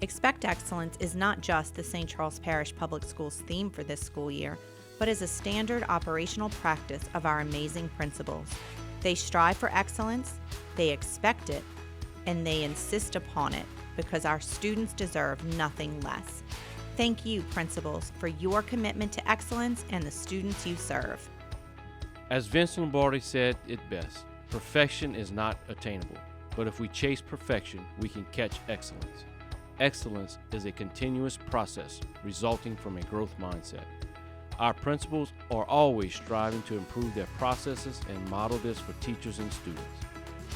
Expect Excellence is not just the St. Charles Parish Public Schools theme for this school year, but is a standard operational practice of our amazing principals. They strive for excellence, they expect it, and they insist upon it because our students deserve nothing less. Thank you, principals, for your commitment to excellence and the students you serve. As Vince Lombardi said it best, perfection is not attainable, but if we chase perfection, we can catch excellence. Excellence is a continuous process resulting from a growth mindset. Our principals are always striving to improve their processes and model this for teachers and students.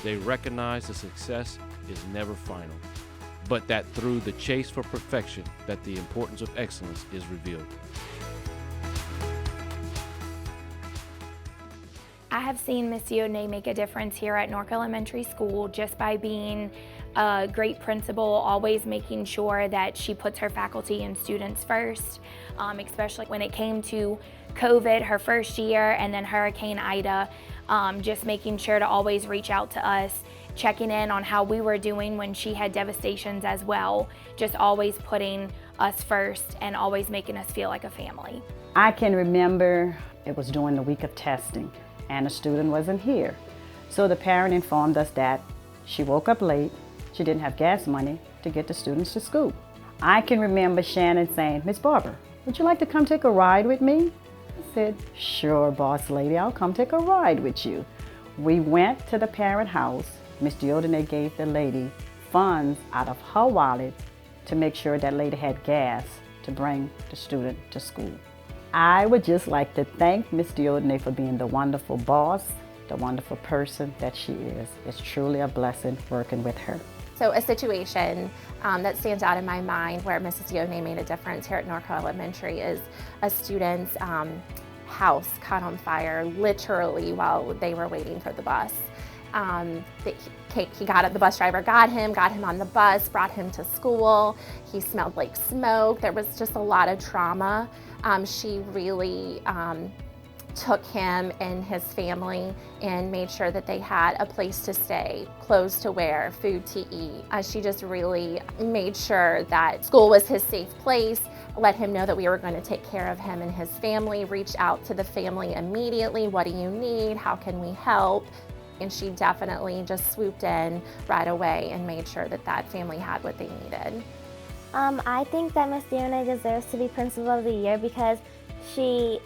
They recognize that success is never final, but that through the chase for perfection that the importance of excellence is revealed. I have seen Miss Diodene make a difference here at Norco Elementary School just by being a great principal, always making sure that she puts her faculty and students first, especially when it came to COVID, her first year, and then Hurricane Ida, just making sure to always reach out to us, checking in on how we were doing when she had devastations as well, just always putting us first and always making us feel like a family. I can remember it was during the week of testing and a student wasn't here. So the parent informed us that she woke up late, she didn't have gas money to get the students to school. I can remember Shannon saying, "Miss Barber, would you like to come take a ride with me?" I said, "Sure, boss lady, I'll come take a ride with you." We went to the parent house. Miss Diodene gave the lady funds out of her wallet to make sure that lady had gas to bring the student to school. I would just like to thank Miss Diodene for being the wonderful boss, the wonderful person that she is. It's truly a blessing working with her. So a situation that stands out in my mind where Mrs. Diodene made a difference here at Norco Elementary is a student's house caught on fire literally while they were waiting for the bus. The bus driver got him on the bus, brought him to school. He smelled like smoke. There was just a lot of trauma. She really took him and his family and made sure that they had a place to stay, clothes to wear, food to eat. She just really made sure that school was his safe place, let him know that we were going to take care of him and his family, reached out to the family immediately. What do you need? How can we help? And she definitely just swooped in right away and made sure that that family had what they needed. I think that Miss Diodene deserves to be Principal of the Year because she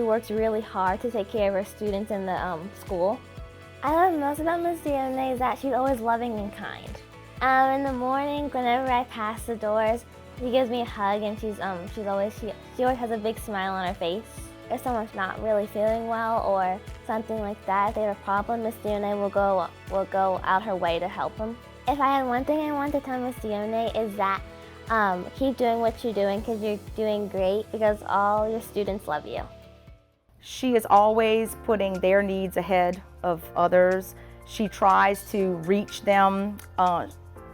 works really hard to take care of her students in the school. I love most about Miss Diodene is that she's always loving and kind. In the morning, whenever I pass the doors, she gives me a hug and she always has a big smile on her face. If someone's not really feeling well or something like that, if they have a problem, Miss Diodene will go out her way to help them. If I had one thing I want to tell Miss Diodene is that keep doing what you're doing because you're doing great because all your students love you. She is always putting their needs ahead of others. She tries to reach them.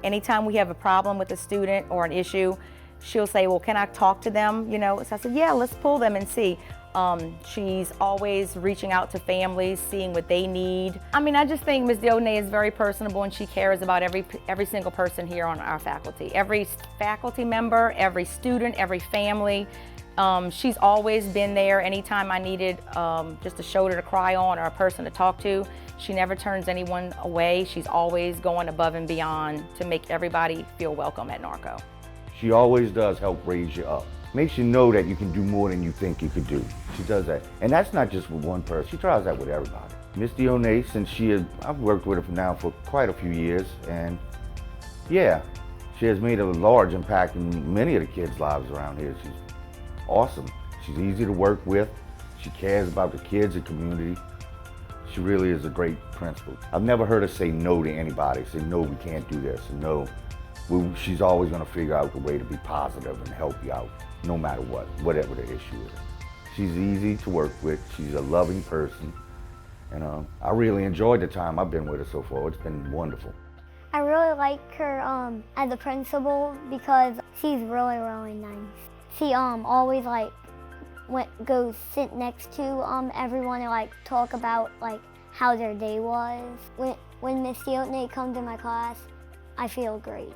Anytime we have a problem with a student or an issue, she'll say, "Well, can I talk to them?" So I said, "Yeah, let's pull them and see." She's always reaching out to families, seeing what they need. I just think Ms. Diodene is very personable and she cares about every single person here on our faculty. Every faculty member, every student, every family. She's always been there anytime I needed just a shoulder to cry on or a person to talk to. She never turns anyone away. She's always going above and beyond to make everybody feel welcome at Norco. She always does help raise you up. Makes you know that you can do more than you think you could do. She does that. And that's not just with one person. She tries that with everybody. Miss Diodene, I've worked with her now for quite a few years, and yeah, she has made a large impact in many of the kids' lives around here. She's awesome. She's easy to work with. She cares about the kids and community. She really is a great principal. I've never heard her say no to anybody, say, "No, we can't do this," and no. She's always going to figure out the way to be positive and help you out, no matter what, whatever the issue is. She's easy to work with. She's a loving person. And I really enjoyed the time I've been with her so far. It's been wonderful. I really like her as a principal because she's really, really nice. She always goes sit next to everyone and talk about how their day was. When Miss Diodene comes to my class, I feel great.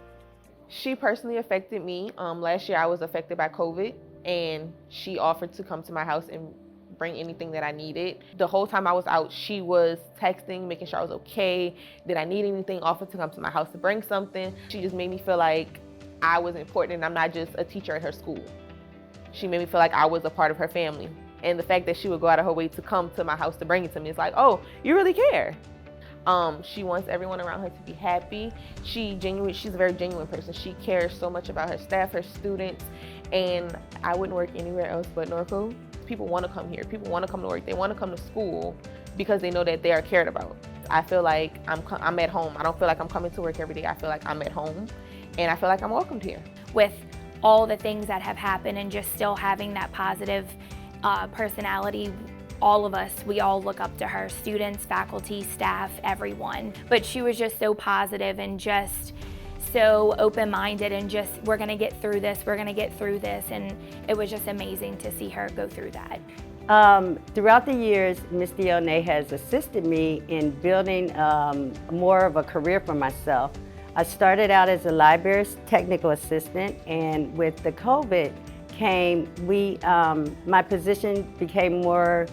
She personally affected me. Last year I was affected by COVID, and she offered to come to my house and bring anything that I needed. The whole time I was out, she was texting, making sure I was okay. Did I need anything? Offered to come to my house to bring something. She just made me feel like I was important and I'm not just a teacher at her school. She made me feel like I was a part of her family. And the fact that she would go out of her way to come to my house to bring it to me, it's like, oh, you really care. She wants everyone around her to be happy. She's a very genuine person. She cares so much about her staff, her students, and I wouldn't work anywhere else but Norco. People want to come here. People want to come to work. They want to come to school because they know that they are cared about. I feel like I'm at home. I don't feel like I'm coming to work every day. I feel like I'm at home, and I feel like I'm welcomed here. With all the things that have happened and just still having that positive personality, all of us, we all look up to her, students, faculty, staff, everyone. But she was just so positive and just so open-minded and just, we're gonna get through this, we're gonna get through this, and it was just amazing to see her go through that. Throughout the years, Ms. Diodene has assisted me in building more of a career for myself. I started out as a library technical assistant, and with the COVID came, my position became more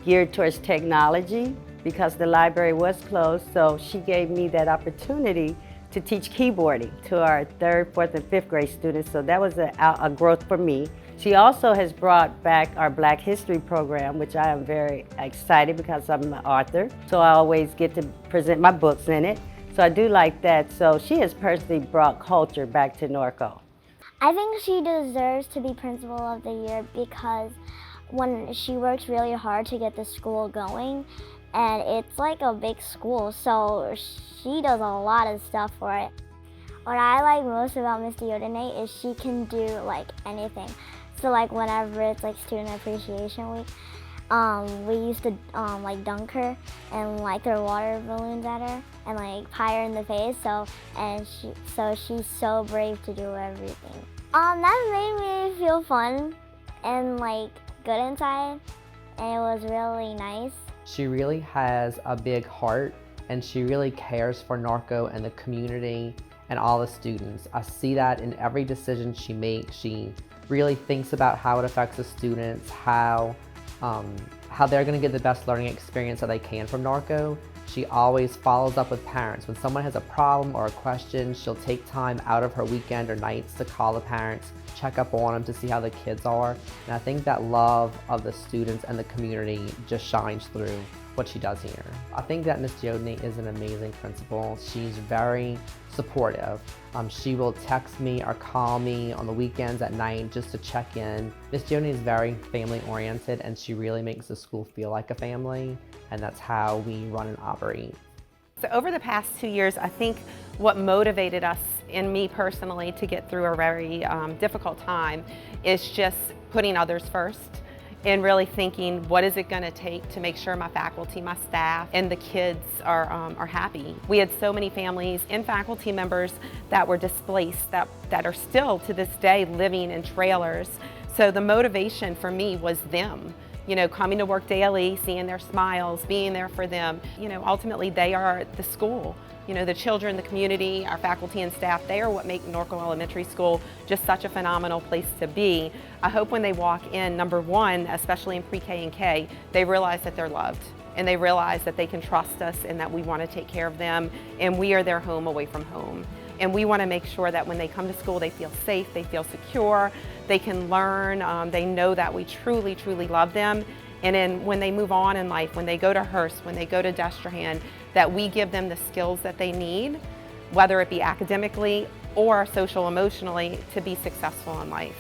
geared towards technology because the library was closed, so she gave me that opportunity to teach keyboarding to our 3rd, 4th, and 5th grade students, so that was a growth for me. She also has brought back our Black History program, which I am very excited because I'm an author, so I always get to present my books in it, so I do like that. So she has personally brought culture back to Norco. I think she deserves to be Principal of the Year because when she works really hard to get the school going, and it's like a big school, so she does a lot of stuff for it. What I like most about Miss Diodene is she can do like anything. So like whenever it's like Student Appreciation Week, we used to like dunk her and like throw water balloons at her and like pie her in the face. So she's so brave to do everything. That made me feel fun and like good inside, and it was really nice. She really has a big heart, and she really cares for Norco and the community and all the students. I see that in every decision she makes. She really thinks about how it affects the students, how they're going to get the best learning experience that they can from Norco. She always follows up with parents. When someone has a problem or a question, she'll take time out of her weekend or nights to call the parents, check up on them to see how the kids are. And I think that love of the students and the community just shines through what she does here. I think that Ms. Diodene is an amazing principal. She's very supportive. She will text me or call me on the weekends at night just to check in. Ms. Diodene is very family oriented, and she really makes the school feel like a family, and that's how we run and operate. So over the past 2 years, I think what motivated us and me personally to get through a very difficult time is just putting others first and really thinking, what is it going to take to make sure my faculty, my staff, and the kids are happy. We had so many families and faculty members that were displaced that are still to this day living in trailers. So the motivation for me was them. You know, coming to work daily, seeing their smiles, being there for them. You know, ultimately they are the school. You know, the children, the community, our faculty and staff, they are what make Norco Elementary School just such a phenomenal place to be. I hope when they walk in, number one, especially in pre-K and K, they realize that they're loved and they realize that they can trust us and that we want to take care of them and we are their home away from home. And we want to make sure that when they come to school, they feel safe, they feel secure, they can learn, they know that we truly, truly love them. And then when they move on in life, when they go to Hearst, when they go to Destrehan, that we give them the skills that they need, whether it be academically or social emotionally, to be successful in life.